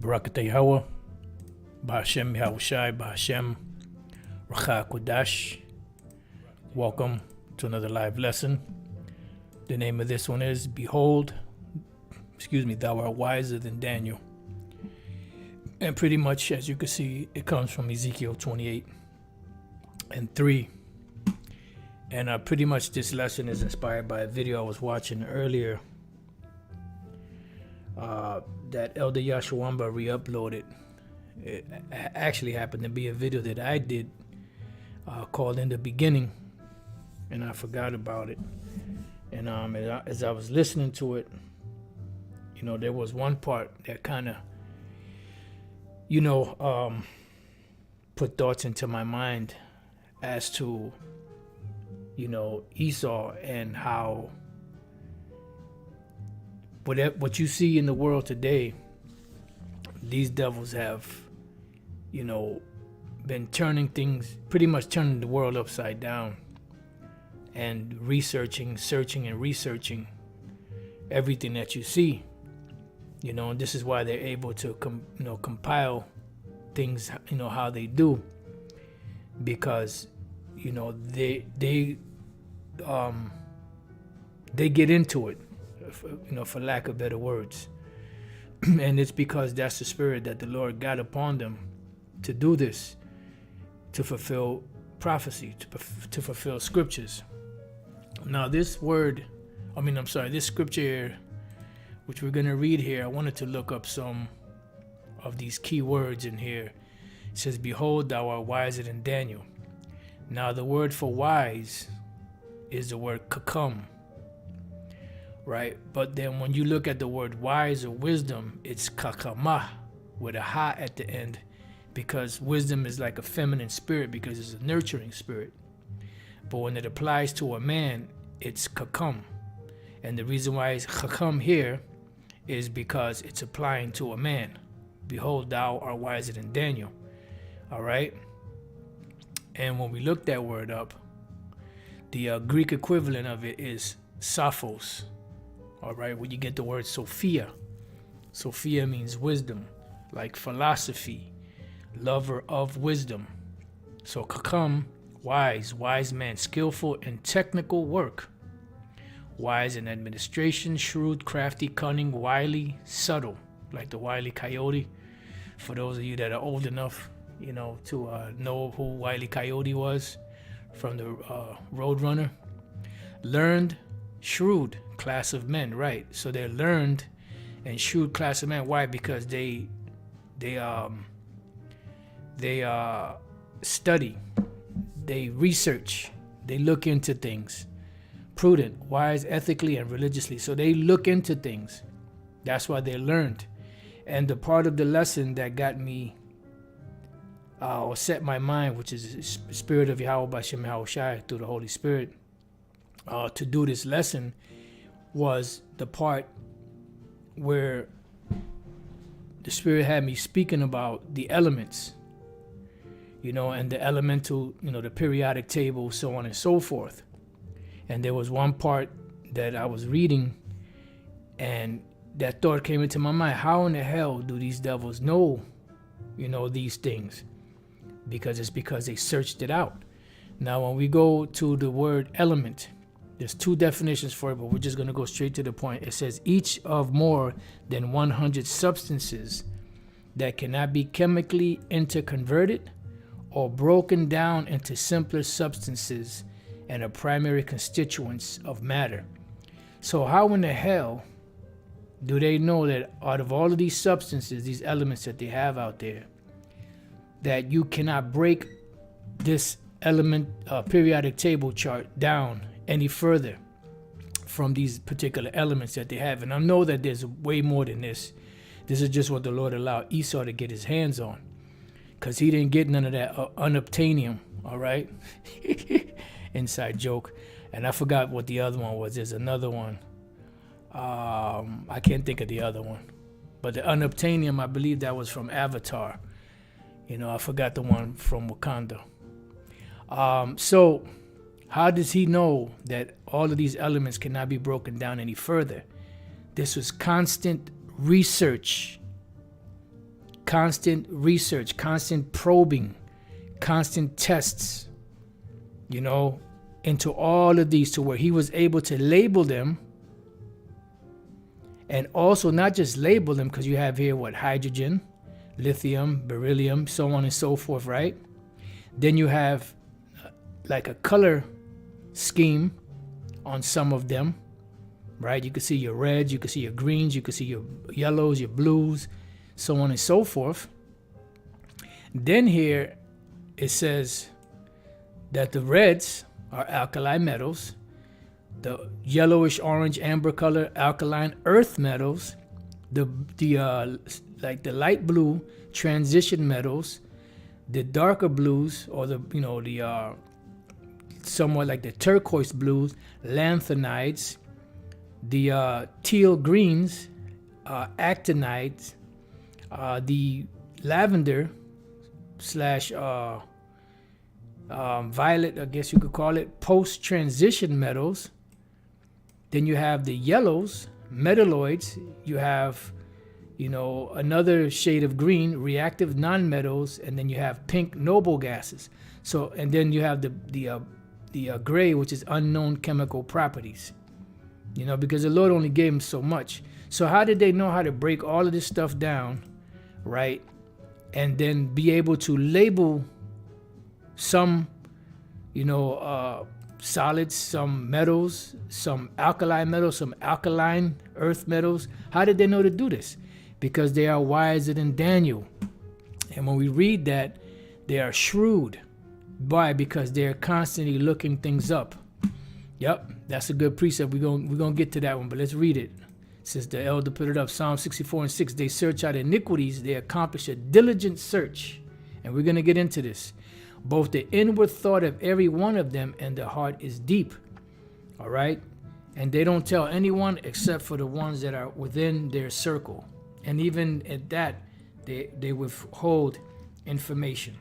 Barakatah Yahweh, Ba'Hashem Yahushai, Ba'Hashem Racha Kodash. Welcome to another live lesson. The name of this one is Behold, thou art wiser than Daniel. And pretty much, as you can see, it comes from Ezekiel 28:3. And pretty much this lesson is inspired by a video I was watching earlier that Elder Yashawamba re-uploaded. It actually happened to be a video that I did called In the Beginning, and I forgot about it. And as I was listening to it, there was one part that kind of, put thoughts into my mind as to, Esau and how what you see in the world today, these devils have, been turning things, pretty much turning the world upside down and searching and researching everything that you see, and this is why they're able to compile things, how they do, because, they get into it, for lack of better words. And it's because that's the spirit that the Lord got upon them to do this, to fulfill prophecy, to fulfill scriptures. Now this scripture here, which we're going to read here, I wanted to look up some of these key words in here. It says, Behold, thou art wiser than Daniel. Now the word for wise is the word kakum, right? But then when you look at the word wise or wisdom, it's kakamah with a ha at the end, because wisdom is like a feminine spirit, because it's a nurturing spirit. But when it applies to a man, it's kakum. And the reason why it's kakum here is because it's applying to a man. Behold, thou art wiser than Daniel. All right? And when we look that word up, the Greek equivalent of it is sophos. All right? Where you get the word Sophia. Sophia means wisdom, like philosophy, lover of wisdom. So kakum, wise man, skillful in technical work, wise in administration, shrewd, crafty, cunning, wily, subtle, like the Wile E. Coyote. For those of you that are old enough, to know who Wile E. Coyote was from the Roadrunner. Learned, shrewd class of men, right? So they're learned and shrewd class of men. Why? Because they study, they research, they look into things. Prudent, wise, ethically, and religiously. So they look into things. That's why they're learned. And the part of the lesson that got me, or set my mind, which is the Spirit of Yahweh Ba'Shem Yahushai through the Holy Spirit, to do this lesson, was the part where the Spirit had me speaking about the elements, and the elemental, the periodic table, so on and so forth. And there was one part that I was reading, and that thought came into my mind: how in the hell do these devils know, these things? Because they searched it out. Now, when we go to the word element, there's two definitions for it, but we're just going to go straight to the point. It says each of more than 100 substances that cannot be chemically interconverted or broken down into simpler substances and a primary constituents of matter. So how in the hell do they know that out of all of these substances, these elements that they have out there, that you cannot break this element periodic table chart down any further from these particular elements that they have? And I know that there's way more than this. This is just what the Lord allowed Esau to get his hands on, because he didn't get none of that unobtainium, all right? Inside joke. And I forgot what the other one was. There's another one. I can't think of the other one. But the unobtainium, I believe that was from Avatar. I forgot the one from Wakanda. So how does he know that all of these elements cannot be broken down any further? This was constant research constant research, constant probing, constant tests, into all of these, to where he was able to label them. And also not just label them, because you have here hydrogen, lithium, beryllium, so on and so forth, right? Then you have like a color scheme on some of them, right? You can see your reds, you can see your greens, you can see your yellows, your blues, so on and so forth. Then here it says that the reds are alkali metals, the yellowish orange amber color alkaline earth metals, the light blue transition metals, the darker blues, or the somewhat like the turquoise blues, lanthanides, the teal greens, actinides, the lavender slash violet, I guess you could call it, post-transition metals. Then you have the yellows, metalloids. You have, another shade of green, reactive non-metals, and then you have pink noble gases. So, and then you have the gray, which is unknown chemical properties. Because the Lord only gave them so much. So how did they know how to break all of this stuff down, right? And then be able to label some, solids, some metals, some alkali metals, some alkaline earth metals. How did they know to do this? Because they are wiser than Daniel. And when we read that, they are shrewd. Why? Because they're constantly looking things up. Yep, that's a good precept. We're gonna get to that one, but let's read it. Since the elder put it up, Psalm 64:6, they search out iniquities, they accomplish a diligent search. And we're gonna get into this. Both the inward thought of every one of them and the heart is deep. All right? And they don't tell anyone except for the ones that are within their circle. And even at that, they withhold information.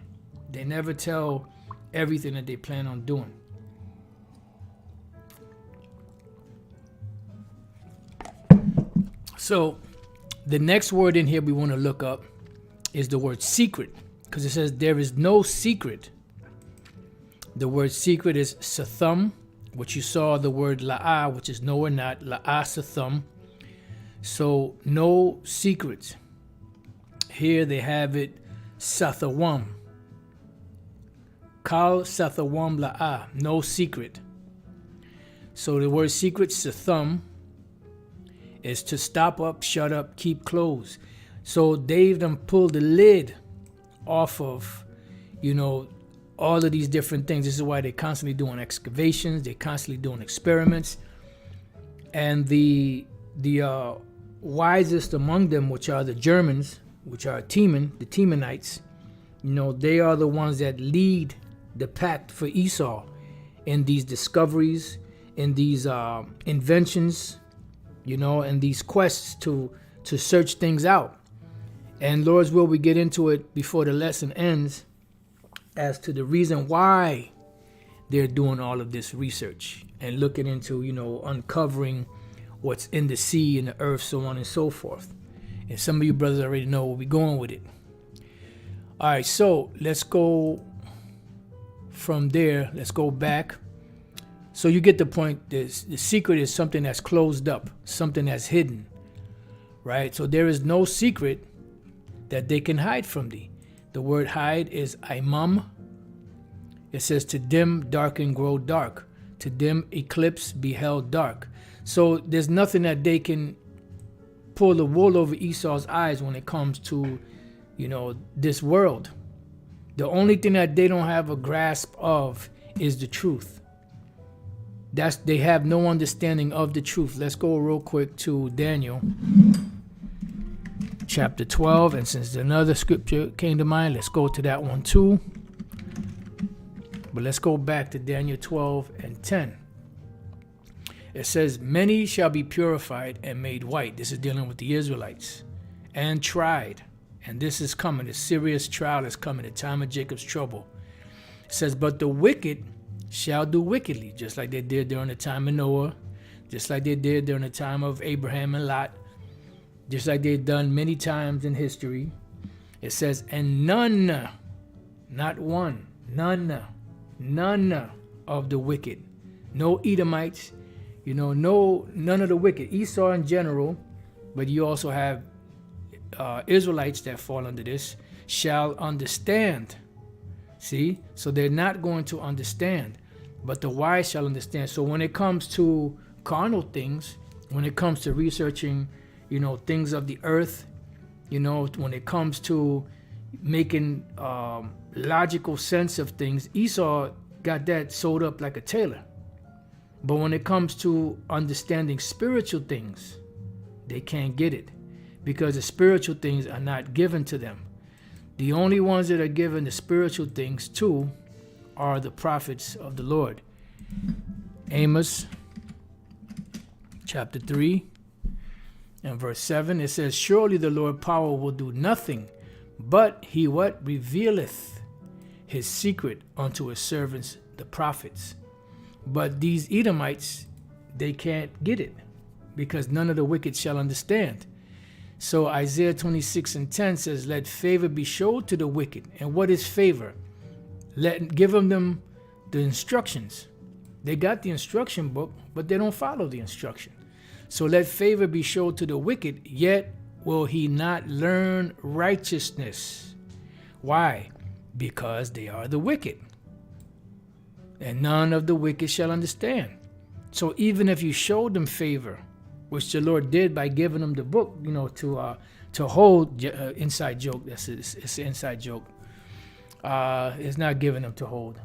They never tell everything that they plan on doing. So the next word in here we want to look up is the word secret, because it says there is no secret. The word secret is sathum, which you saw the word la'ah, which is no or not, la'ah sathum. So no secrets. Here they have it sathawam. Kal sathawam la'ah, no secret. So the word secret, sathum, is to stop up, shut up, keep closed. So they've done pulled the lid off of, all of these different things. This is why they're constantly doing excavations. They're constantly doing experiments. And the wisest among them, which are the Germans, which are the Temanites, they are the ones that lead the pack for Esau in these discoveries, in these inventions, and these quests to search things out. And Lord's will, we get into it before the lesson ends as to the reason why they're doing all of this research and looking into, uncovering what's in the sea and the earth, so on and so forth. And some of you brothers already know where we're going with it. All right, so let's go from there. Let's go back. So you get the point. The secret is something that's closed up, something that's hidden, right? So there is no secret that they can hide from thee. The word hide is imam. It says to dim, darken, grow dark. To dim, eclipse, be held dark. So there's nothing that they can pull the wool over Esau's eyes when it comes to, this world. The only thing that they don't have a grasp of is the truth. They have no understanding of the truth. Let's go real quick to Daniel chapter 12. And since another scripture came to mind, let's go to that one too. But let's go back to Daniel 12 and 10. It says, many shall be purified and made white. This is dealing with the Israelites. And tried. And this is coming. A serious trial is coming. The time of Jacob's trouble. It says, but the wicked shall do wickedly, just like they did during the time of Noah, just like they did during the time of Abraham and Lot, just like they've done many times in history. It says, and none, not one, none of the wicked. No Edomites, none of the wicked. Esau in general, but you also have Israelites that fall under this, shall understand. See? So they're not going to understand, but the wise shall understand. So when it comes to carnal things, when it comes to researching, things of the earth, when it comes to making logical sense of things, Esau got that sewed up like a tailor. But when it comes to understanding spiritual things, they can't get it because the spiritual things are not given to them. The only ones that are given the spiritual things to are the prophets of the Lord. Amos chapter 3 and verse 7, it says, surely the Lord power will do nothing, but he what? Revealeth his secret unto his servants, the prophets. But these Edomites, they can't get it because none of the wicked shall understand. So Isaiah 26 and 10 says, let favor be showed to the wicked. And what is favor? Give them the instructions. They got the instruction book, but they don't follow the instruction. So let favor be showed to the wicked, yet will he not learn righteousness. Why? Because they are the wicked. And none of the wicked shall understand. So even if you showed them favor, which the Lord did by giving them the book, to hold, inside joke, it's an inside joke. It's not giving them to hold.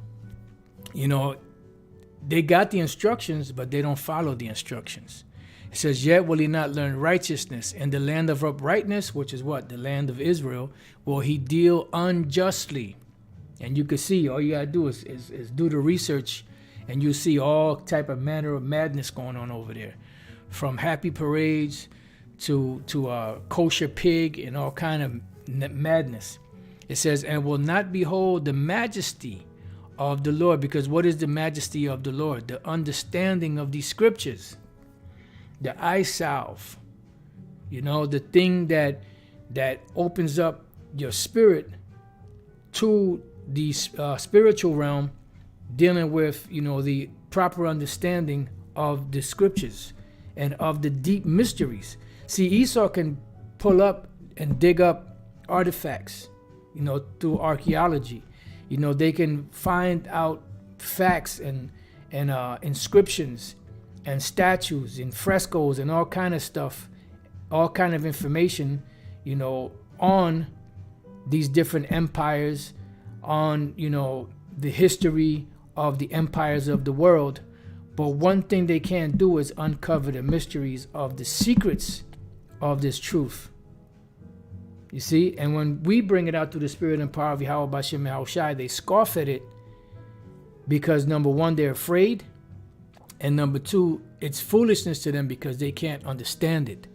They got the instructions, but they don't follow the instructions. It says, yet will he not learn righteousness. In the land of uprightness, which is what? The land of Israel, will he deal unjustly. And you can see, all you got to do is do the research, and you see all type of manner of madness going on over there. From happy parades to kosher pig and all kind of madness. It says, and will not behold the majesty of the Lord. Because what is the majesty of the Lord? The understanding of these scriptures. The eye salve. The thing that opens up your spirit to the spiritual realm, dealing with, the proper understanding of the scriptures and of the deep mysteries. See, Esau can pull up and dig up artifacts, through archaeology. They can find out facts and inscriptions and statues and frescoes and all kind of stuff, all kind of information, on these different empires, on, the history of the empires of the world. But one thing they can't do is uncover the mysteries of the secrets of this truth. You see? And when we bring it out through the spirit and power of Yahweh Bashem Yahushai, they scoff at it because, number one, they're afraid. And number two, it's foolishness to them because they can't understand it.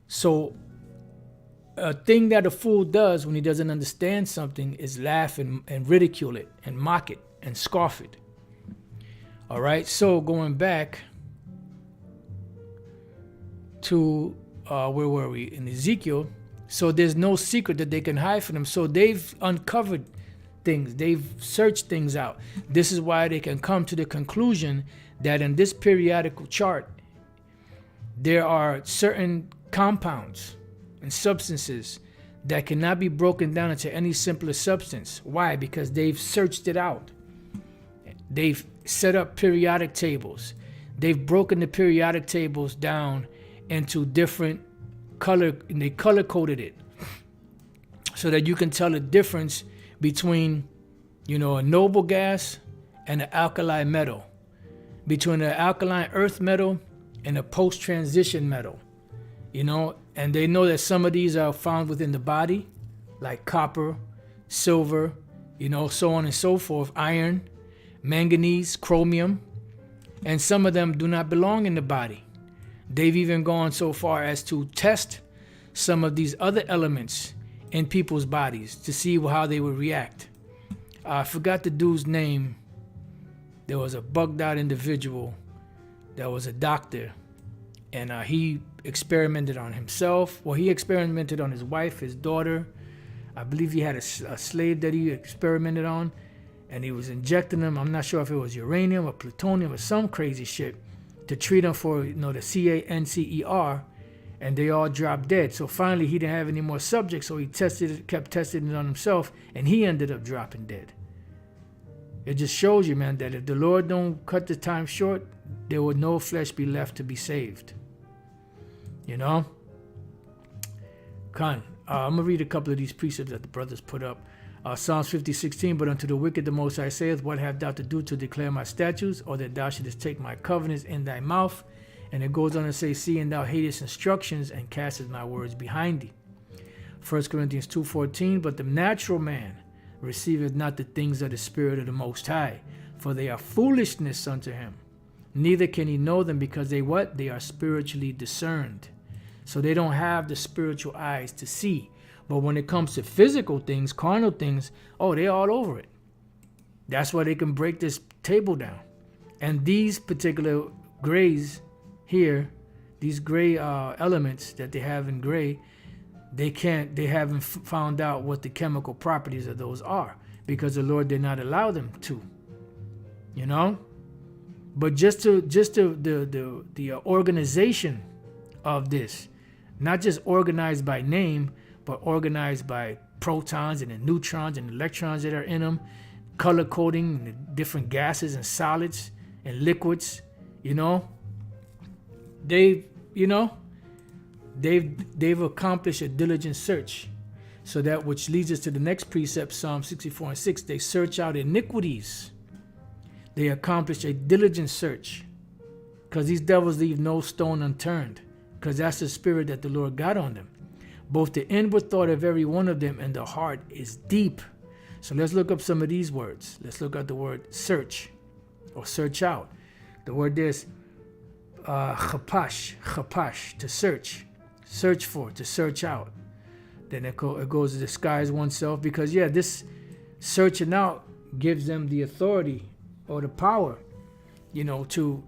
So a thing that a fool does when he doesn't understand something is laugh and ridicule it and mock it and scoff it. All right, so going back to, where were we? In Ezekiel. So there's no secret that they can hide from them. So they've uncovered things. They've searched things out. This is why they can come to the conclusion that in this periodical chart, there are certain compounds and substances that cannot be broken down into any simpler substance. Why? Because they've searched it out. They've set up periodic tables. They've broken the periodic tables down into different color, and they color coded it so that you can tell the difference between, a noble gas and an alkali metal, between an alkaline earth metal and a post-transition metal, and they know that some of these are found within the body, like copper, silver, so on and so forth, iron, manganese, chromium, and some of them do not belong in the body. They've even gone so far as to test some of these other elements in people's bodies to see how they would react. I forgot the dude's name. There was a bugged out individual that was a doctor, and he experimented on himself. Well, he experimented on his wife, his daughter, I believe he had a slave that he experimented on, and he was injecting them. I'm not sure if it was uranium or plutonium or some crazy shit to treat them for, the cancer, and they all dropped dead. So finally, he didn't have any more subjects, so he kept testing it on himself, and he ended up dropping dead. It just shows you, man, that if the Lord don't cut the time short, there will no flesh be left to be saved. I'm going to read a couple of these precepts that the brothers put up. Psalms 50:16, but unto the wicked the Most High saith, what have thou to do to declare my statutes, or that thou shouldest take my covenants in thy mouth? And it goes on to say, seeing thou hatest instructions and castest my words behind thee. 1 Corinthians 2:14, but the natural man receiveth not the things of the Spirit of the Most High, for they are foolishness unto him. Neither can he know them, because they what? They are spiritually discerned. So they don't have the spiritual eyes to see. But when it comes to physical things, carnal things, they're all over it. That's why they can break this table down. And these particular grays here, these gray elements that they have in gray, they haven't found out what the chemical properties of those are, because the Lord did not allow them to. But just the organization of this, not just organized by name, but organized by protons and the neutrons and electrons that are in them, color coding and the different gases and solids and liquids, they've accomplished a diligent search. So that which leads us to the next precept, Psalm 64:6, they search out iniquities. They accomplish a diligent search, because these devils leave no stone unturned, because that's the spirit that the Lord got on them. Both the inward thought of every one of them and the heart is deep. So let's look up some of these words. Let's look at the word search, or search out. The word is chapash, to search for, to search out. Then it goes to disguise oneself, because this searching out gives them the authority or the power, to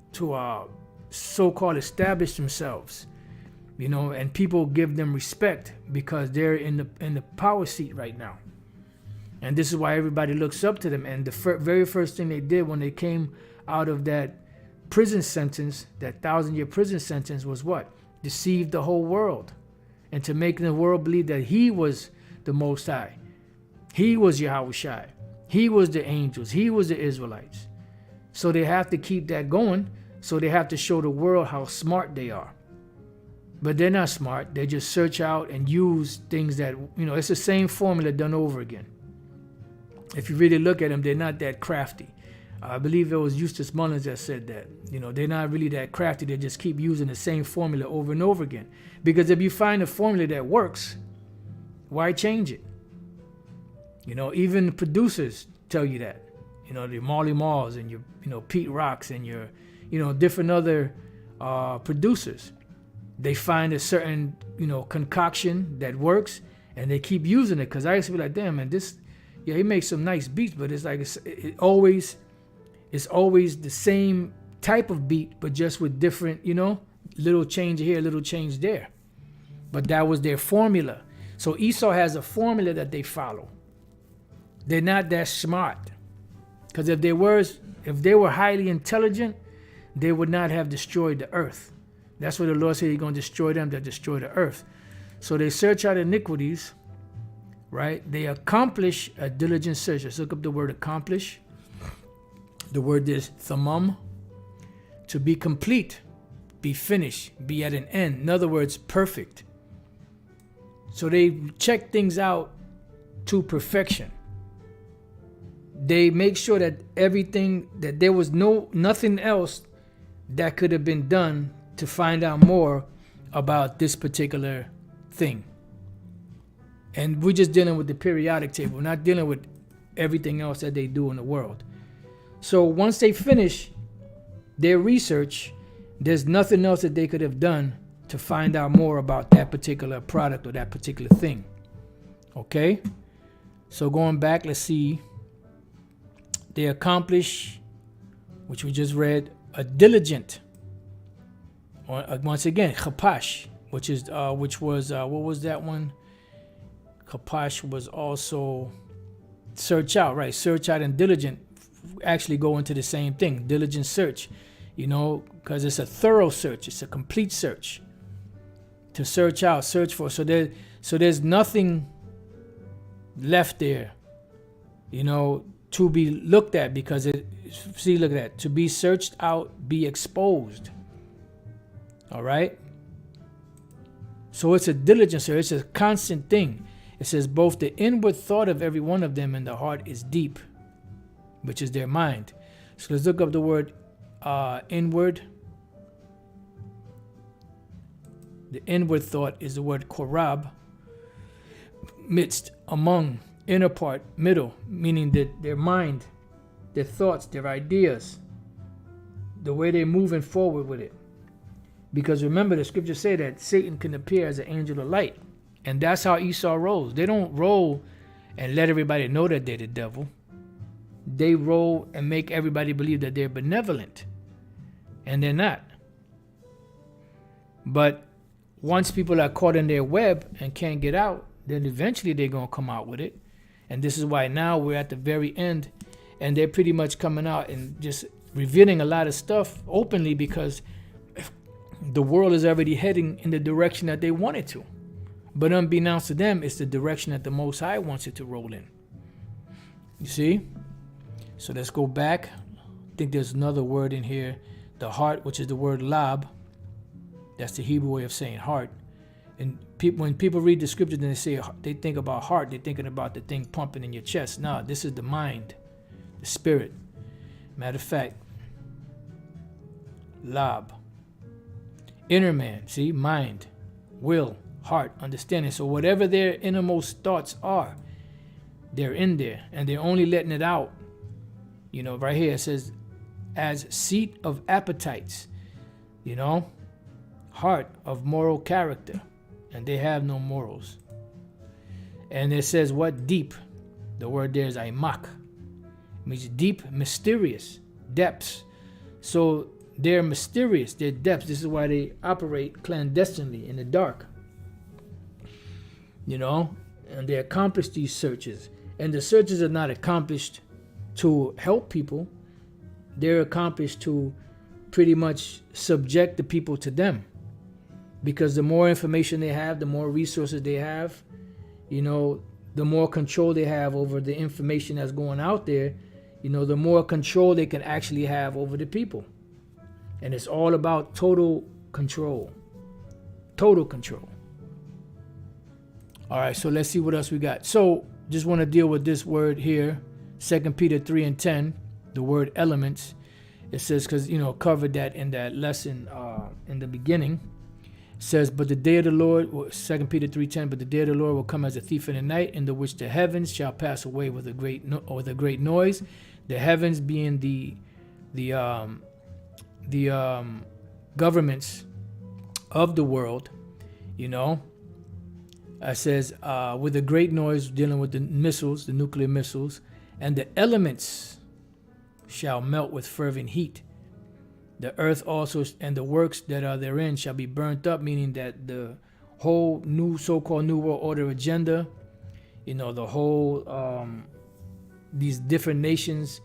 so-called establish themselves. And people give them respect because they're in the power seat right now. And this is why everybody looks up to them. And the very first thing they did when they came out of that prison sentence, that 1,000-year prison sentence, was what? Deceive the whole world, and to make the world believe that he was the Most High. He was Yahushua. He was the angels. He was the Israelites. So they have to keep that going. So they have to show the world how smart they are. But they're not smart. They just search out and use things that, it's the same formula done over again. If you really look at them, they're not that crafty. I believe it was Eustace Mullins that said that. They're not really that crafty. They just keep using the same formula over and over again. Because if you find a formula that works, why change it? Even the producers tell you that. The Marley Marls and your, Pete Rocks and your, different other producers. They find a certain, concoction that works, and they keep using it. Because I used to be like, damn, man, he makes some nice beats, but it's like it's always the same type of beat, but just with different, little change here, little change there. But that was their formula. So Esau has a formula that they follow. They're not that smart. Because if they were highly intelligent, they would not have destroyed the earth. That's what the Lord said, he's going to destroy them that destroy the earth. So they search out iniquities, right? They accomplish a diligent search. Let's look up the word accomplish. The word is thamam, to be complete, be finished, be at an end. In other words, perfect. So they check things out to perfection. They make sure that that there was nothing else that could have been done to find out more about this particular thing. And we're just dealing with the periodic table, we're not dealing with everything else that they do in the world. So once they finish their research, there's nothing else that they could have done to find out more about that particular product or that particular thing. Okay? So going back, let's see. They accomplish, which we just read, a diligent, once again, chapash, which was what was that one? Kapash was also search out, right? Search out and diligent actually go into the same thing. Diligent search, because it's a thorough search. It's a complete search. To search out, search for. So there's nothing left there, to be looked at, because look at that. To be searched out, be exposed. All right. So it's a diligent search. It's a constant thing. It says both the inward thought of every one of them and the heart is deep, which is their mind. So let's look up the word inward. The inward thought is the word korab, midst, among, inner part, middle, meaning that their mind, their thoughts, their ideas, the way they're moving forward with it. Because remember, the scriptures say that Satan can appear as an angel of light. And that's how Esau rolls. They don't roll and let everybody know that they're the devil. They roll and make everybody believe that they're benevolent. And they're not. But once people are caught in their web and can't get out, then eventually they're going to come out with it. And this is why now we're at the very end. And they're pretty much coming out and just revealing a lot of stuff openly, because the world is already heading in the direction that they want it to. But unbeknownst to them, it's the direction that the Most High wants it to roll in. You see? So let's go back. I think there's another word in here. The heart, which is the word lab. That's the Hebrew way of saying heart. And when people read the scriptures and they think about heart, they're thinking about the thing pumping in your chest. No, this is the mind, the spirit. Matter of fact, lab. Inner man, see, mind, will, heart, understanding. So whatever their innermost thoughts are, they're in there, and they're only letting it out. Right here it says, as seat of appetites, heart of moral character, and they have no morals. And it says what? Deep. The word there is aimak. It means deep, mysterious, depths. So they're mysterious, they're depths. This is why they operate clandestinely in the dark. And they accomplish these searches. And the searches are not accomplished to help people. They're accomplished to pretty much subject the people to them. Because the more information they have, the more resources they have, the more control they have over the information that's going out there, the more control they can actually have over the people. And it's all about total control. Total control. All right, so let's see what else we got. So just want to deal with this word here, 2 Peter 3 and 10, the word elements. It says, because, covered that in that lesson in the beginning. It says, but the day of the Lord, 2 Peter 3:10, but the day of the Lord will come as a thief in the night, in the which the heavens shall pass away with a great noise. The heavens being the governments of the world, It says, with a great noise, dealing with the missiles, the nuclear missiles, and the elements shall melt with fervent heat. The earth also and the works that are therein shall be burnt up, meaning that the whole new so-called New World Order agenda, the whole, these different nations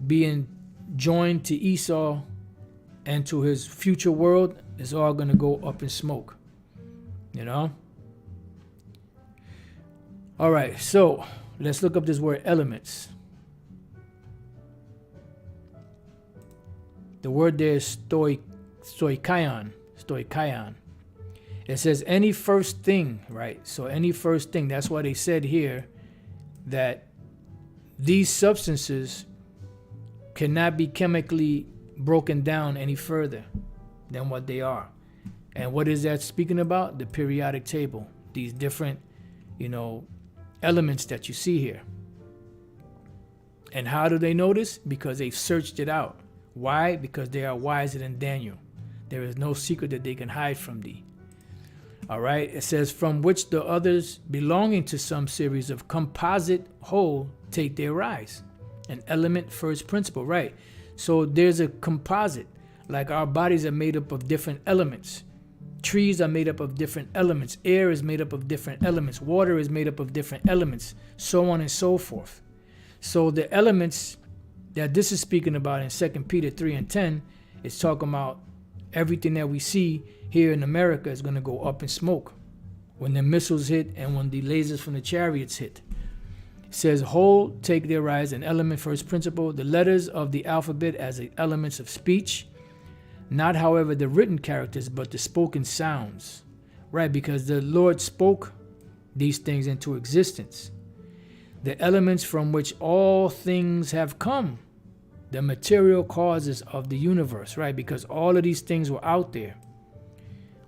being joined to Esau and to his future world, is all going to go up in smoke, All right, so let's look up this word elements. The word there is stoikion. It says any first thing, right? So any first thing, that's why they said here that these substances cannot be chemically broken down any further than what they are. And what is that speaking about? The periodic table. These different, elements that you see here. And how do they know this? Because they've searched it out. Why? Because they are wiser than Daniel. There is no secret that they can hide from thee. All right. It says, from which the others belonging to some series of composite whole take their rise. An element first principle, right? So there's a composite, like our bodies are made up of different elements. Trees are made up of different elements. Air is made up of different elements. Water is made up of different elements, so on and so forth. So the elements that this is speaking about in 2 Peter 3 and 10, it's talking about everything that we see here in America is going to go up in smoke when the missiles hit and when the lasers from the chariots hit. It says, whole take their rise in element first principle, the letters of the alphabet as the elements of speech, not however the written characters, but the spoken sounds. Right, because the Lord spoke these things into existence. The elements from which all things have come, the material causes of the universe, right? Because all of these things were out there.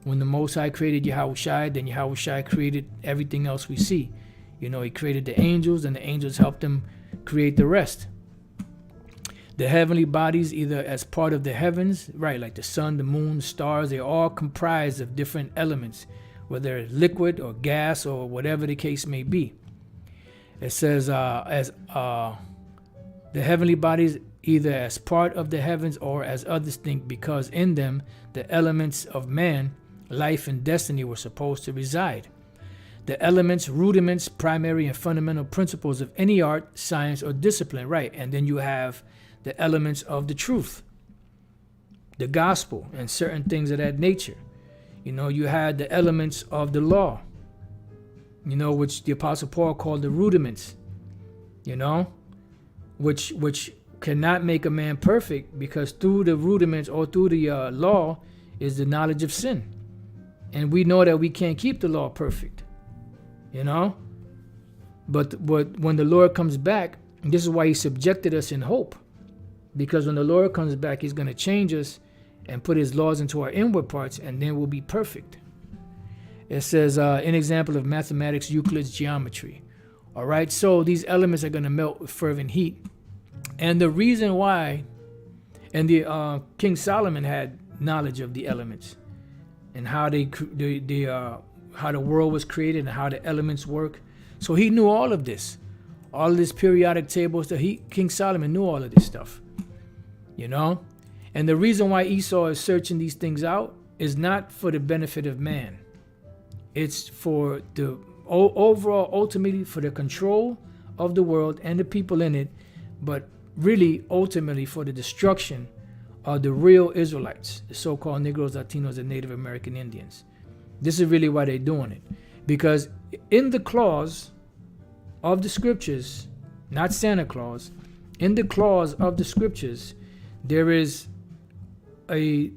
When the Most High created Yahushai, then Yahushai created everything else we see. You know, he created the angels, and the angels helped him create the rest. The heavenly bodies, either as part of the heavens, right, like the sun, the moon, the stars, they're all comprised of different elements, whether it's liquid or gas or whatever the case may be. It says, the heavenly bodies, either as part of the heavens or as others think, because in them the elements of man, life and destiny were supposed to reside. The elements, rudiments, primary and fundamental principles of any art, science, or discipline, right? And then you have the elements of the truth, the gospel, and certain things of that nature. You know, you had the elements of the law, you know, which the Apostle Paul called the rudiments, you know, which cannot make a man perfect, because through the rudiments or through the law is the knowledge of sin. And we know that we can't keep the law perfect, you know. But when the Lord comes back, this is why he subjected us in hope. Because when the Lord comes back, he's going to change us and put his laws into our inward parts, and then we'll be perfect. It says, an example of mathematics, Euclid's geometry. All right, so these elements are going to melt with fervent heat. And the reason why, and the King Solomon had knowledge of the elements and how how the world was created and how the elements work. So he knew all of this, all of this periodic tables. King Solomon knew all of this stuff, you know. And the reason why Esau is searching these things out is not for the benefit of man. It's for the overall, ultimately for the control of the world and the people in it, but really ultimately for the destruction of the real Israelites, the so-called Negroes, Latinos, and Native American Indians. This is really why they're doing it. Because in the clause of the scriptures, not Santa Claus, in the clause of the scriptures, there is a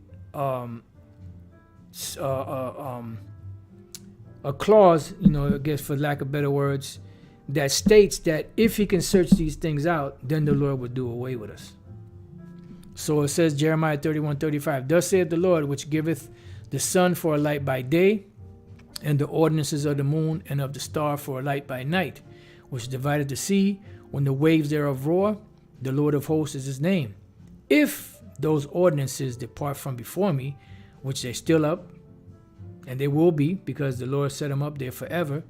clause, you know, I guess for lack of better words, that states that if he can search these things out, then the Lord would do away with us. So it says, Jeremiah 31:35, thus saith the Lord, which giveth the sun for a light by day, and the ordinances of the moon and of the star for a light by night, which divided the sea when the waves thereof roar. The Lord of hosts is his name. If those ordinances depart from before me, which they're still up, and they will be, because the Lord set them up there forever,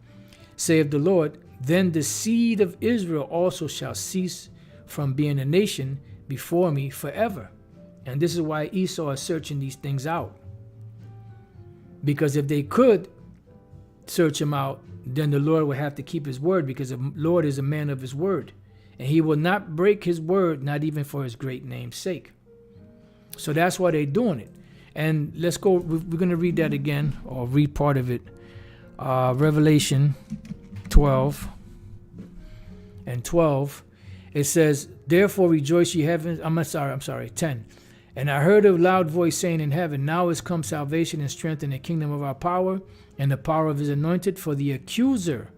saith the Lord, then the seed of Israel also shall cease from being a nation before me forever. And this is why Esau is searching these things out. Because if they could search him out, then the Lord would have to keep his word, because the Lord is a man of his word. And he will not break his word, not even for his great name's sake. So that's why they're doing it. And let's go, we're going to read that again, or read part of it. Revelation 12 and 12. It says, therefore rejoice ye heavens. I'm sorry, 10. And I heard a loud voice saying in heaven, now is come salvation and strength in the kingdom of our power and the power of his anointed, for the accuser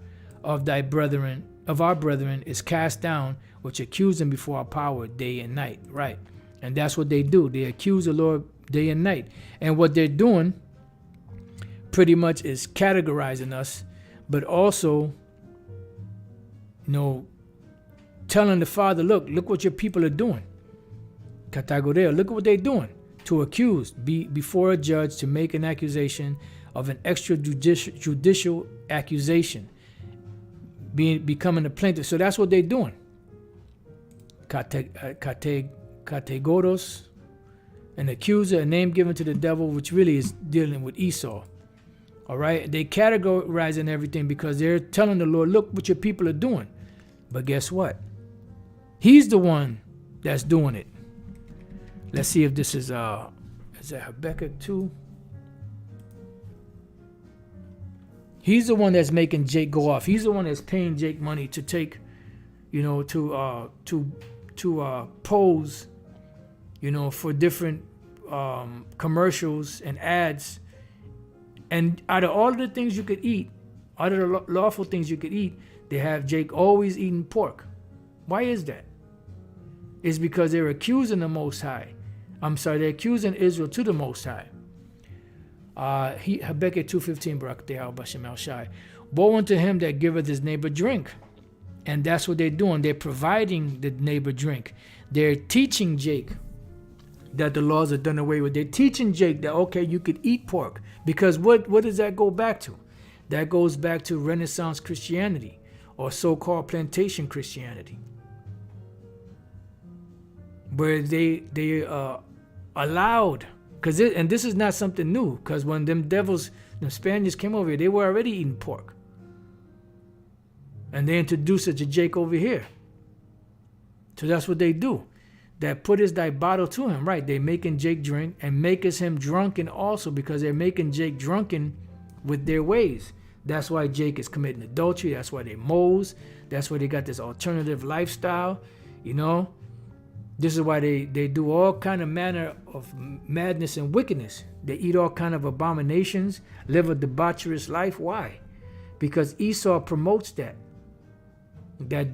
of thy brethren, of our brethren, is cast down, which accuse them before our power day and night. Right. And that's what they do. They accuse the Lord day and night. And what they're doing pretty much is categorizing us, but also, you know, telling the Father, look what your people are doing. Categoria, look at what they're doing. To accuse, be before a judge, to make an accusation of an extrajudicial accusation, becoming a plaintiff. So that's what they're doing. Categoros, An accuser, a name given to the devil, which really is dealing with Esau. All right? They categorizing everything because they're telling the Lord, look what your people are doing. But guess what? He's the one that's doing it. Let's see if this is that Habakkuk 2? He's the one that's making Jake go off. He's the one that's paying Jake money to take, to pose, for different commercials and ads. And out of all of the things you could eat, out of the lawful things you could eat, they have Jake always eating pork. Why is that? It's because they're accusing the Most High. They're accusing Israel to the Most High. Habakkuk 2:15, Barak Bashem El Shai. Woe unto him that giveth his neighbor drink. And that's what they're doing. They're providing the neighbor drink. They're teaching Jake that the laws are done away with. They're teaching Jake that, okay, you could eat pork. Because what does that go back to? That goes back to Renaissance Christianity, or so-called plantation Christianity, where they allowed, and this is not something new, because when them Spaniards came over here, they were already eating pork. And they introduced it to Jake over here. So that's what they do. That put his thy bottle to him, right? They making Jake drink and maketh him drunken also, because they're making Jake drunken with their ways. That's why Jake is committing adultery. That's why they mows. That's why they got this alternative lifestyle. This is why they do all kind of manner of madness and wickedness. They eat all kind of abominations, live a debaucherous life. Why? Because Esau promotes that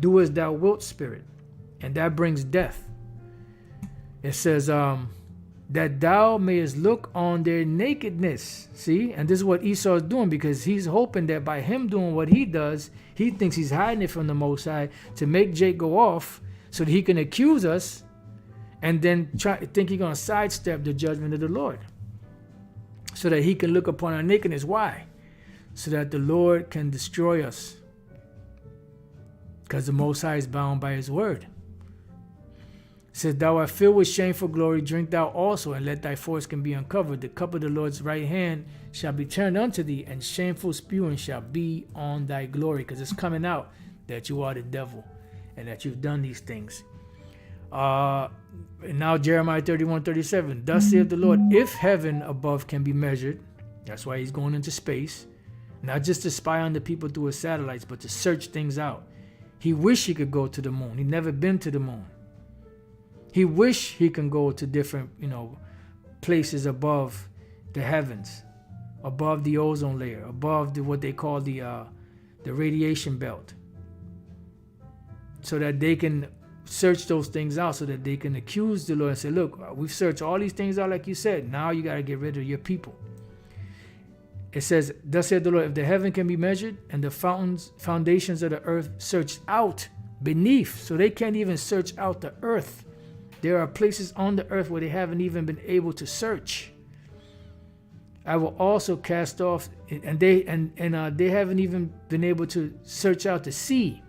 do as thou wilt spirit, and that brings death. It says that thou mayest look on their nakedness. See, and this is what Esau is doing, because he's hoping that by him doing what he does, he thinks he's hiding it from the Most High to make Jake go off so that he can accuse us, and then think he's going to sidestep the judgment of the Lord so that he can look upon our nakedness. Why? So that the Lord can destroy us, because the Most High is bound by his word. It says, thou art filled with shameful glory, drink thou also, and let thy foreskin be uncovered. The cup of the Lord's right hand shall be turned unto thee, and shameful spewing shall be on thy glory, because it's coming out that you are the devil and that you've done these things. And now Jeremiah 31:37. Thus saith the Lord, if heaven above can be measured, that's why he's going into space, not just to spy on the people through his satellites, but to search things out. He wished he could go to the moon. He'd never been to the moon. He wished he can go to different, places above the heavens, above the ozone layer, above what they call the radiation belt, so that they can search those things out, so that they can accuse the Lord and say, look, we've searched all these things out like you said. Now you got to get rid of your people. It says, thus said the Lord, if the heaven can be measured and the foundations of the earth searched out beneath, so they can't even search out the earth. There are places on the earth where they haven't even been able to search. I will also cast off, and they haven't even been able to search out the sea.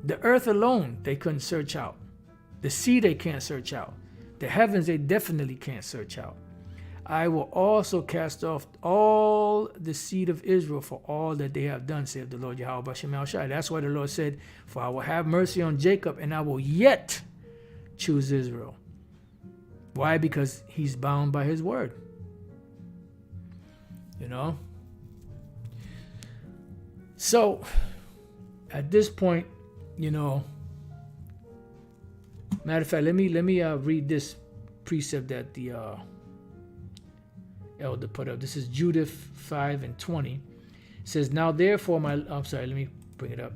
The earth alone they couldn't search out. The sea they can't search out. The heavens they definitely can't search out. I will also cast off all the seed of Israel for all that they have done, saith the Lord Yahweh Bashem El Shai. That's why the Lord said, for I will have mercy on Jacob, and I will yet choose Israel. Why? Because he's bound by his word. So, at this point, matter of fact, let me read this precept that the elder put up. This is Judith 5:20. It says, now therefore let me bring it up.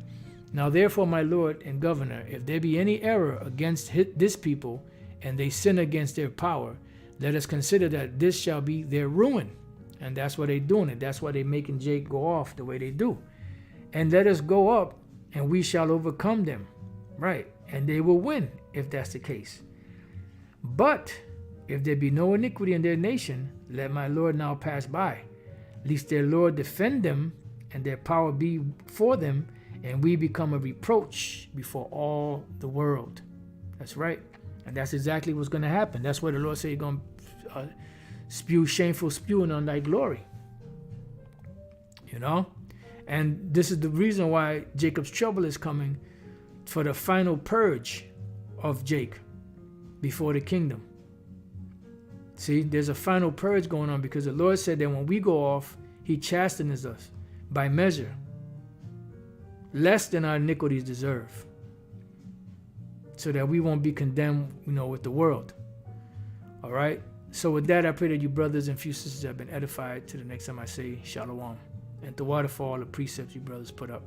Now therefore, my Lord and Governor, if there be any error against this people, and they sin against their power, let us consider that this shall be their ruin. And that's why they're doing it. That's why they're making Jake go off the way they do. And let us go up, and we shall overcome them. Right. And they will win, if that's the case. But if there be no iniquity in their nation, let my Lord now pass by, lest their Lord defend them, and their power be for them, and we become a reproach before all the world. That's right. And that's exactly what's going to happen. That's why the Lord said he's going to spew shameful spewing on thy glory. You know? And this is the reason why Jacob's trouble is coming, for the final purge of Jacob before the kingdom. See, there's a final purge going on, because the Lord said that when we go off, he chastens us by measure, less than our iniquities deserve, so that we won't be condemned, with the world. All right? So with that, I pray that you brothers and few sisters have been edified. To the next time I say shalom. And to water for all the precepts you brothers put up.